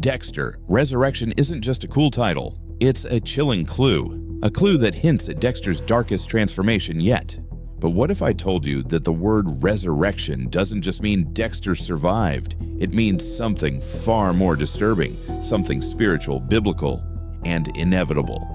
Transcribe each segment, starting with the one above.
Dexter, Resurrection isn't just a cool title, it's a chilling clue. A clue that hints at Dexter's darkest transformation yet. But what if I told you that the word resurrection doesn't just mean Dexter survived, it means something far more disturbing, something spiritual, biblical, and inevitable.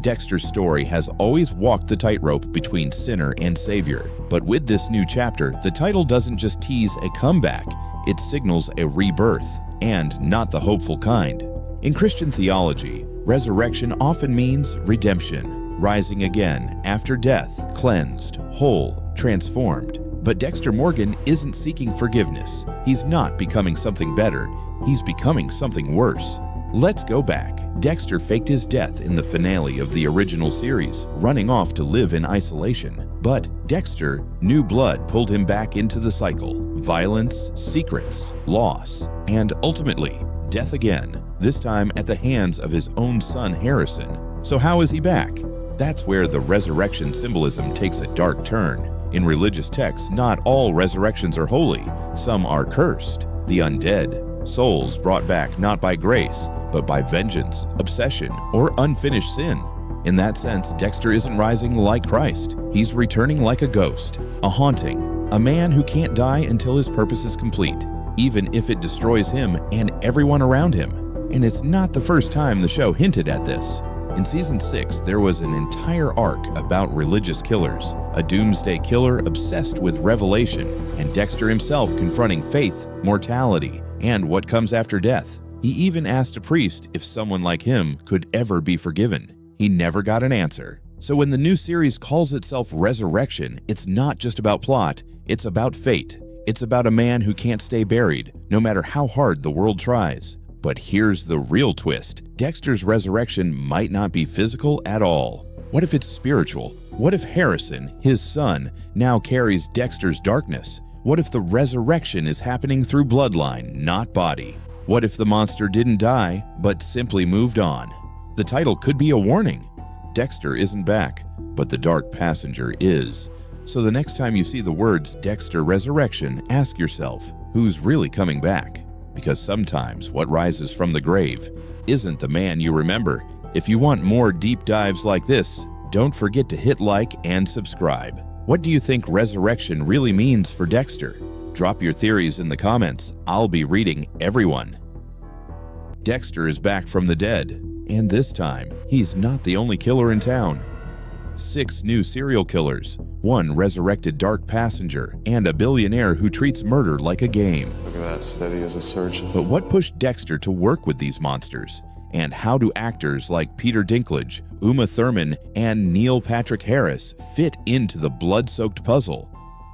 Dexter's story has always walked the tightrope between sinner and savior, but with this new chapter, the title doesn't just tease a comeback, it signals a rebirth, and not the hopeful kind. In Christian theology, resurrection often means redemption, rising again after death, cleansed, whole, transformed. But Dexter Morgan isn't seeking forgiveness. He's not becoming something better, he's becoming something worse. Let's go back. Dexter faked his death in the finale of the original series, running off to live in isolation. But Dexter, new blood pulled him back into the cycle. Violence, secrets, loss, and ultimately, death again, this time at the hands of his own son Harrison. So how is he back? That's where the resurrection symbolism takes a dark turn. In religious texts, not all resurrections are holy. Some are cursed. The undead, souls brought back not by grace, but by vengeance, obsession, or unfinished sin. In that sense, Dexter isn't rising like Christ. He's returning like a ghost, a haunting, a man who can't die until his purpose is complete, even if it destroys him and everyone around him. And it's not the first time the show hinted at this. In Season 6, there was an entire arc about religious killers, a doomsday killer obsessed with revelation, and Dexter himself confronting faith, mortality, and what comes after death. He even asked a priest if someone like him could ever be forgiven. He never got an answer. So when the new series calls itself Resurrection, it's not just about plot, it's about fate. It's about a man who can't stay buried, no matter how hard the world tries. But here's the real twist. Dexter's resurrection might not be physical at all. What if it's spiritual? What if Harrison, his son, now carries Dexter's darkness? What if the resurrection is happening through bloodline, not body? What if the monster didn't die, but simply moved on? The title could be a warning. Dexter isn't back, but the dark passenger is. So the next time you see the words Dexter Resurrection, ask yourself, who's really coming back? Because sometimes what rises from the grave isn't the man you remember. If you want more deep dives like this, don't forget to hit like and subscribe. What do you think resurrection really means for Dexter? Drop your theories in the comments. I'll be reading everyone. Dexter is back from the dead, and this time, he's not the only killer in town. 6 new serial killers, 1 resurrected dark passenger, and a billionaire who treats murder like a game. Look at that, steady as a surgeon. But what pushed Dexter to work with these monsters? And how do actors like Peter Dinklage, Uma Thurman, and Neil Patrick Harris fit into the blood-soaked puzzle?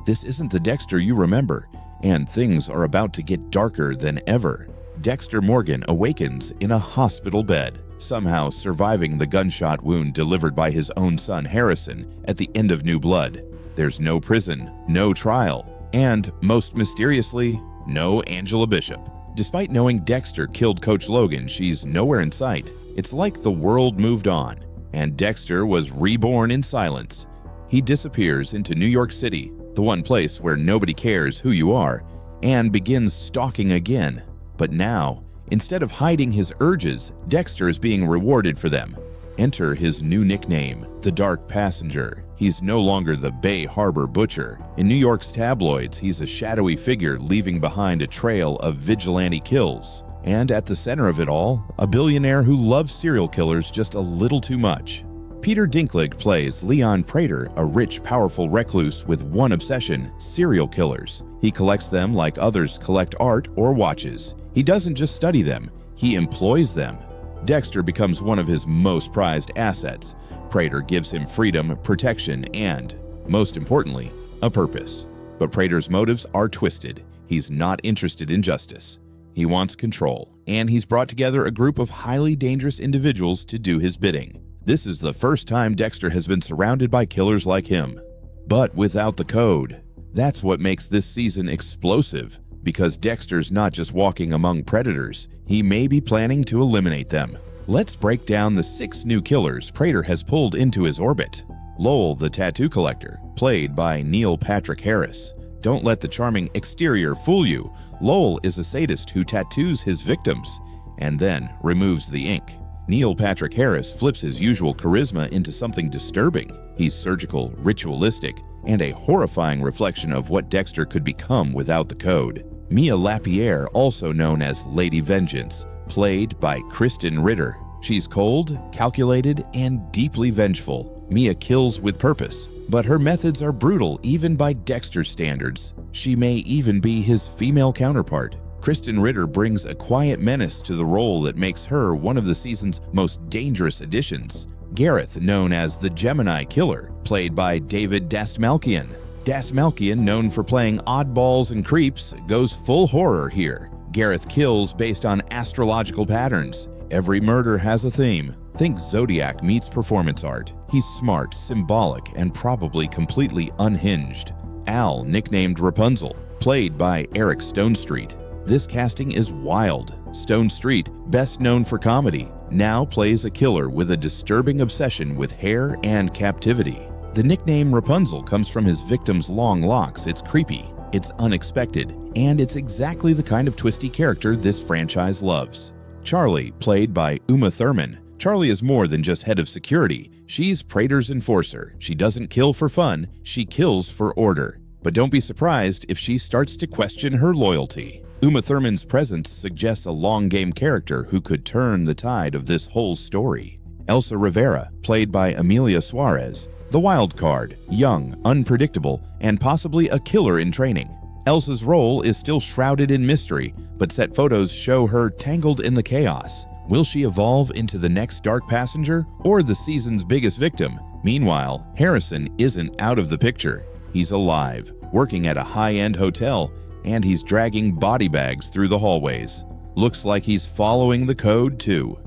This isn't the Dexter you remember, and things are about to get darker than ever. Dexter Morgan awakens in a hospital bed, somehow surviving the gunshot wound delivered by his own son Harrison at the end of New Blood. There's no prison, no trial, and, most mysteriously, no Angela Bishop. Despite knowing Dexter killed Coach Logan, she's nowhere in sight. It's like the world moved on, and Dexter was reborn in silence. He disappears into New York City, the one place where nobody cares who you are, and begins stalking again. But now, instead of hiding his urges, Dexter is being rewarded for them. Enter his new nickname, the Dark Passenger. He's no longer the Bay Harbor Butcher. In New York's tabloids, he's a shadowy figure leaving behind a trail of vigilante kills. And at the center of it all, a billionaire who loves serial killers just a little too much. Peter Dinklage plays Leon Prater, a rich, powerful recluse with one obsession: serial killers. He collects them like others collect art or watches. He doesn't just study them, he employs them. Dexter becomes one of his most prized assets. Prater gives him freedom, protection, and, most importantly, a purpose. But Prater's motives are twisted. He's not interested in justice. He wants control, and he's brought together a group of highly dangerous individuals to do his bidding. This is the first time Dexter has been surrounded by killers like him. But without the code. That's what makes this season explosive, because Dexter's not just walking among predators, he may be planning to eliminate them. Let's break down the 6 new killers Prater has pulled into his orbit. Lowell the Tattoo Collector, played by Neil Patrick Harris. Don't let the charming exterior fool you. Lowell is a sadist who tattoos his victims. and then removes the ink. Neil Patrick Harris flips his usual charisma into something disturbing. He's surgical, ritualistic, and a horrifying reflection of what Dexter could become without the code. Mia Lapierre, also known as Lady Vengeance, played by Kristen Ritter. She's cold, calculated, and deeply vengeful. Mia kills with purpose, but her methods are brutal even by Dexter's standards. She may even be his female counterpart. Kristen Ritter brings a quiet menace to the role that makes her one of the season's most dangerous additions. Gareth, known as the Gemini Killer, played by David Dastmalchian. Dastmalchian, known for playing oddballs and creeps, goes full horror here. Gareth kills based on astrological patterns. Every murder has a theme. Think Zodiac meets performance art. He's smart, symbolic, and probably completely unhinged. Al, nicknamed Rapunzel, played by Eric Stonestreet. This casting is wild. Stonestreet, best known for comedy, now plays a killer with a disturbing obsession with hair and captivity. The nickname Rapunzel comes from his victim's long locks. It's creepy, it's unexpected, and it's exactly the kind of twisty character this franchise loves. Charlie, played by Uma Thurman. Charlie is more than just head of security. She's Praetor's enforcer. She doesn't kill for fun, she kills for order. But don't be surprised if she starts to question her loyalty. Uma Thurman's presence suggests a long-game character who could turn the tide of this whole story. Elsa Rivera, played by Emilia Suarez, the wild card, young, unpredictable, and possibly a killer in training. Elsa's role is still shrouded in mystery, but set photos show her tangled in the chaos. Will she evolve into the next dark passenger or the season's biggest victim? Meanwhile, Harrison isn't out of the picture. He's alive, working at a high-end hotel, and he's dragging body bags through the hallways. Looks like he's following the code too.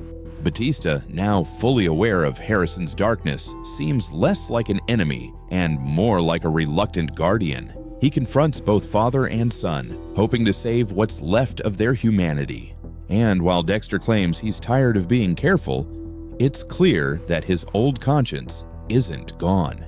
Batista, now fully aware of Harrison's darkness, seems less like an enemy and more like a reluctant guardian. He confronts both father and son, hoping to save what's left of their humanity. And while Dexter claims he's tired of being careful, it's clear that his old conscience isn't gone.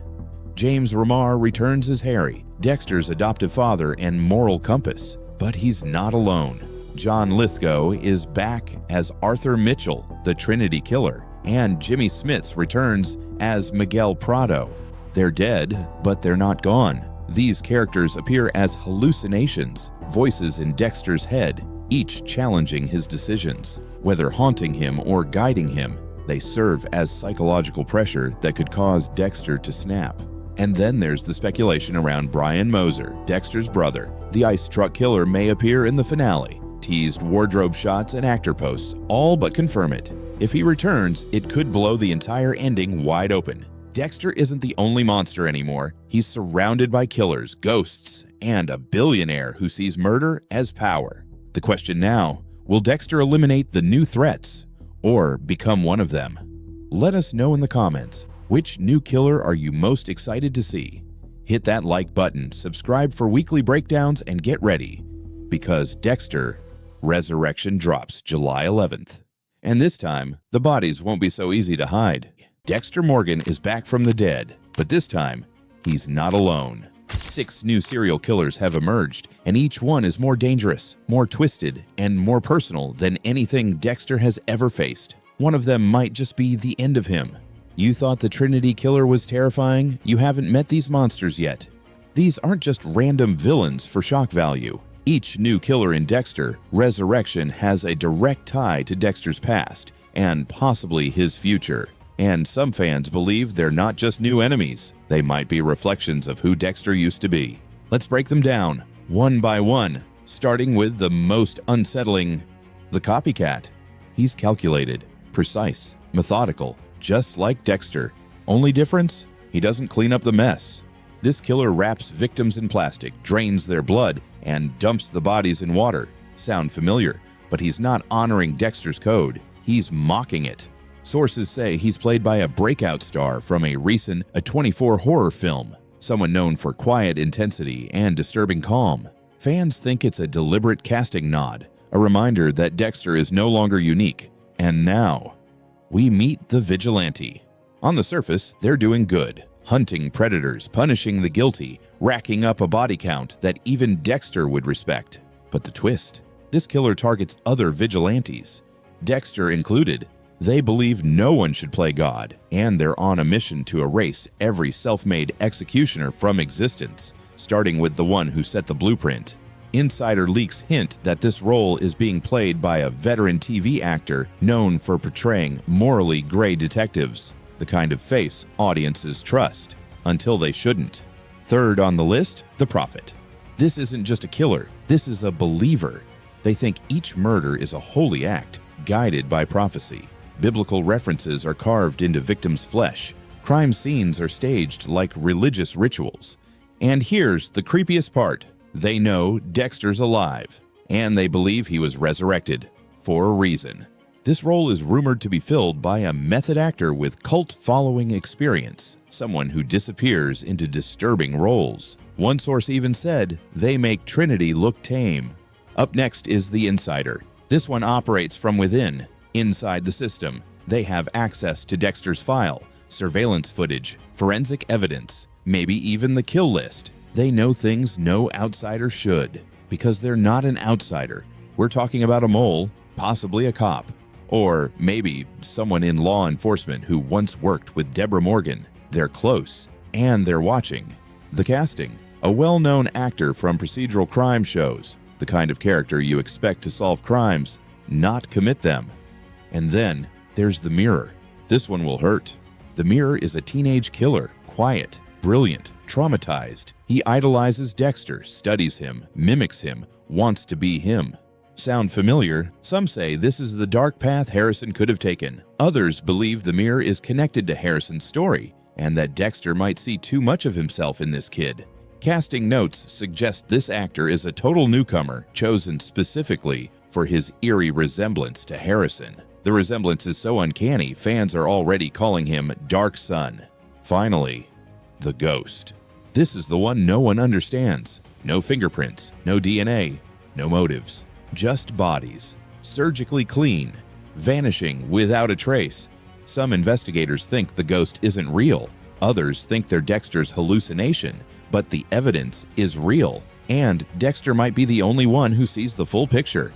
James Remar returns as Harry, Dexter's adoptive father and moral compass, but he's not alone. John Lithgow is back as Arthur Mitchell, the Trinity Killer, and Jimmy Smits returns as Miguel Prado. They're dead, but they're not gone. These characters appear as hallucinations, voices in Dexter's head, each challenging his decisions. Whether haunting him or guiding him, they serve as psychological pressure that could cause Dexter to snap. And then there's the speculation around Brian Moser, Dexter's brother. The ice truck killer may appear in the finale. Teased wardrobe shots and actor posts all but confirm it. If he returns, it could blow the entire ending wide open. Dexter isn't the only monster anymore. He's surrounded by killers, ghosts, and a billionaire who sees murder as power. The question now, will Dexter eliminate the new threats or become one of them? Let us know in the comments. Which new killer are you most excited to see? Hit that like button, subscribe for weekly breakdowns, and get ready, because Dexter Resurrection drops July 11th. And this time, the bodies won't be so easy to hide. Dexter Morgan is back from the dead, but this time, he's not alone. 6 new serial killers have emerged, and each one is more dangerous, more twisted, and more personal than anything Dexter has ever faced. One of them might just be the end of him. You thought the Trinity Killer was terrifying? You haven't met these monsters yet. These aren't just random villains for shock value. Each new killer in Dexter Resurrection has a direct tie to Dexter's past and possibly his future. And some fans believe they're not just new enemies. They might be reflections of who Dexter used to be. Let's break them down, one by one, starting with the most unsettling, the copycat. He's calculated, precise, methodical, just like Dexter. Only difference? He doesn't clean up the mess. This killer wraps victims in plastic, drains their blood, and dumps the bodies in water. Sound familiar? But he's not honoring Dexter's code. He's mocking it. Sources say he's played by a breakout star from a recent A24 horror film, someone known for quiet intensity and disturbing calm. Fans think it's a deliberate casting nod, a reminder that Dexter is no longer unique. And now, we meet the vigilante. On the surface, they're doing good, hunting predators, punishing the guilty, racking up a body count that even Dexter would respect. But the twist, this killer targets other vigilantes. Dexter included. They believe no one should play God, and they're on a mission to erase every self-made executioner from existence, starting with the one who set the blueprint. Insider leaks hint that this role is being played by a veteran TV actor known for portraying morally gray detectives, the kind of face audiences trust, until they shouldn't. Third on the list, the Prophet. This isn't just a killer, this is a believer. They think each murder is a holy act, guided by prophecy. Biblical references are carved into victims' flesh. Crime scenes are staged like religious rituals. And here's the creepiest part. They know Dexter's alive, and they believe he was resurrected, for a reason. This role is rumored to be filled by a method actor with cult-following experience, someone who disappears into disturbing roles. One source even said they make Trinity look tame. Up next is the Insider. This one operates from within. Inside the system, they have access to Dexter's file, surveillance footage, forensic evidence, maybe even the kill list. They know things no outsider should, because they're not an outsider. We're talking about a mole, possibly a cop, or maybe someone in law enforcement who once worked with Deborah Morgan. They're close, and they're watching. The casting: a well-known actor from procedural crime shows, the kind of character you expect to solve crimes, not commit them. And then there's the Mirror. This one will hurt. The Mirror is a teenage killer, quiet, brilliant, traumatized. He idolizes Dexter, studies him, mimics him, wants to be him. Sound familiar? Some say this is the dark path Harrison could have taken. Others believe the Mirror is connected to Harrison's story, and that Dexter might see too much of himself in this kid. Casting notes suggest this actor is a total newcomer, chosen specifically for his eerie resemblance to Harrison. The resemblance is so uncanny, fans are already calling him Dark Son. Finally, the Ghost. This is the one no one understands. No fingerprints, no DNA, no motives. Just bodies, surgically clean, vanishing without a trace. Some investigators think the ghost isn't real. Others think they're Dexter's hallucination, but the evidence is real, and Dexter might be the only one who sees the full picture.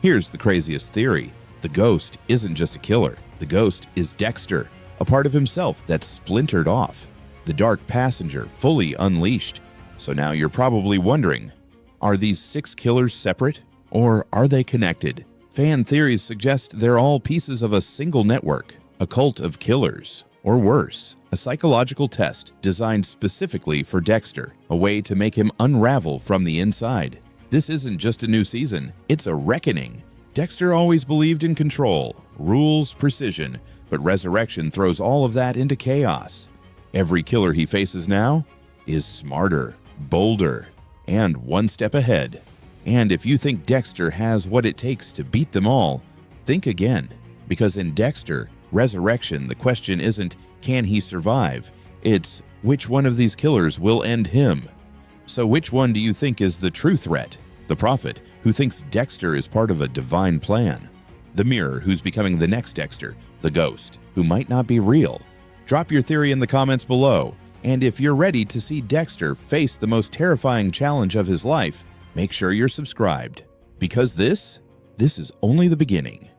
Here's the craziest theory. The ghost isn't just a killer. The ghost is Dexter, a part of himself that's splintered off. The dark passenger fully unleashed. So now you're probably wondering, are these 6 killers separate? Or are they connected? Fan theories suggest they're all pieces of a single network, a cult of killers, or worse, a psychological test designed specifically for Dexter, a way to make him unravel from the inside. This isn't just a new season, it's a reckoning. Dexter always believed in control, rules, precision, but Resurrection throws all of that into chaos. Every killer he faces now is smarter, bolder, and one step ahead. And if you think Dexter has what it takes to beat them all, think again. Because in Dexter, Resurrection, the question isn't, can he survive? It's, which one of these killers will end him? So which one do you think is the true threat? The Prophet, who thinks Dexter is part of a divine plan? The Mirror, who's becoming the next Dexter? The Ghost, who might not be real? Drop your theory in the comments below. And if you're ready to see Dexter face the most terrifying challenge of his life, make sure you're subscribed, because this is only the beginning.